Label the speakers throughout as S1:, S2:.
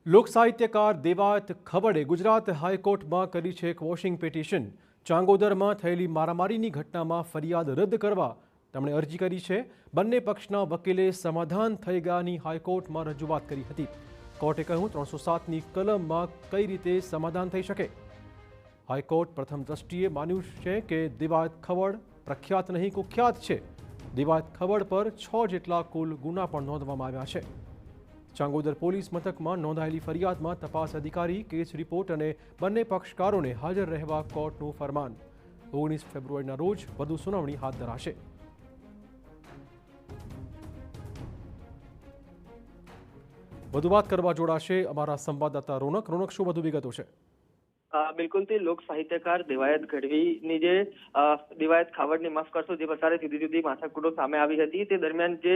S1: લોક સાહિત્યકાર દેવાયત ખવડે ગુજરાત હાઈકોર્ટમાં કરી છે એક વોશિંગ પિટિશન। ચાંગોદરમાં થયેલી મારામારીની ઘટનામાં ફરિયાદ રદ કરવા તેમણે અરજી કરી છે। બંને પક્ષના વકીલે સમાધાન થઈ ગયાની હાઈકોર્ટમાં રજૂઆત કરી હતી। કોર્ટે કહ્યું 307ની કલમમાં કઈ રીતે સમાધાન થઈ શકે। હાઈકોર્ટ પ્રથમ દ્રષ્ટિએ માન્યું છે કે દેવાયત ખવડ પ્રખ્યાત નહીં કુખ્યાત છે। દેવાયત ખવડ પર 6 જેટલા કુલ ગુના પણ નોંધવામાં આવ્યા છે। ચાંગોદર પોલીસ મથકમાં નોંધાયેલી ફરિયાદમાં તપાસ અધિકારી, કેસ રિપોર્ટ અને બંને પક્ષકારોને હાજર રહેવા કોર્ટનું ફરમાન। 19 ફેબ્રુઆરીના રોજ વધુ સુનાવણી હાથ ધરાશે। વધુ વાત કરવા જોડાશે અમારા સંવાદદાતા રોનક। રોનક, શું વધુ વિગતો છે?
S2: બિલકુલ તે લોક સાહિત્યકાર દેવાયત ગઢવીની જે દેવાયત ખાવડની માફ કરશો જે પ્રકારે જુદી જુદી માથાકૂટો સામે આવી હતી તે દરમિયાન જે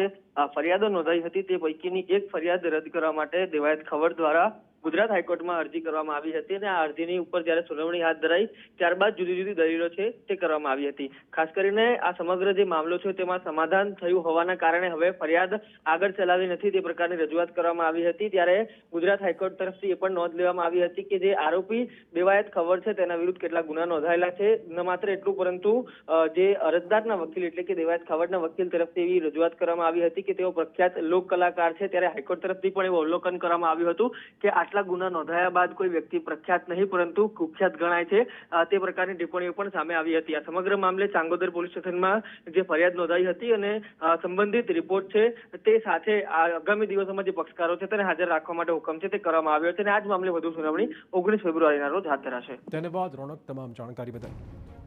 S2: ફરિયાદો નોંધાઈ હતી તે પૈકીની એક ફરિયાદ રદ કરવા માટે દેવાયત ખવડ દ્વારા ગુજરાત હાઈકોર્ટમાં અરજી કરવામાં આવી હતી અને આ અરજીની ઉપર જ્યારે સુનાવણી હાથ ધરાઈ ત્યારબાદ જુદી જુદી દલીલો છે તે કરવામાં આવી હતી। ખાસ કરીને આ સમગ્ર જે મામલો છે તેમાં સમાધાન થયું હોવાના કારણે હવે ફરિયાદ આગળ ચલાવી નથી તે પ્રકારની રજૂઆત કરવામાં આવી હતી। ત્યારે ગુજરાત હાઈકોર્ટ તરફથી એ પણ નોંધ લેવામાં આવી હતી કે જે આરોપી દેવાયત ખવડ છે તેના વિરુદ્ધ કેટલા ગુના નોંધાયેલા છે। ન માત્ર એટલું પરંતુ જે અરજદારના વકીલ એટલે કે દેવાયત ખવડના વકીલ તરફથી એવી રજૂઆત કરવામાં આવી હતી કે તેઓ પ્રખ્યાત લોક કલાકાર છે। ત્યારે હાઈકોર્ટ તરફથી પણ એવું અવલોકન કરવામાં આવ્યું હતું કે આટલા ગુના નોંધાયા બાદ કોઈ વ્યક્તિ પ્રખ્યાત નહીં પરંતુ કુખ્યાત ગણાય છે તે પ્રકારની ટિપ્પણીઓ પણ સામે આવી હતી। આ સમગ્ર મામલે ચાંગોદર પોલીસ સ્ટેશનમાં જે ફરિયાદ નોંધાઈ હતી અને સંબંધિત રિપોર્ટ છે તે સાથે આગામી દિવસોમાં જે પક્ષકારો છે તેને હાજર રાખવા માટે હુકમ છે તે કરવામાં આવ્યો છે અને આ જ મામલે વધુ સુનાવણી 19 ફેબ્રુઆરીના રોજ હાથ ધરાશે।
S1: ધન્યવાદ રોનક, તમામ જાણકારી બદલ।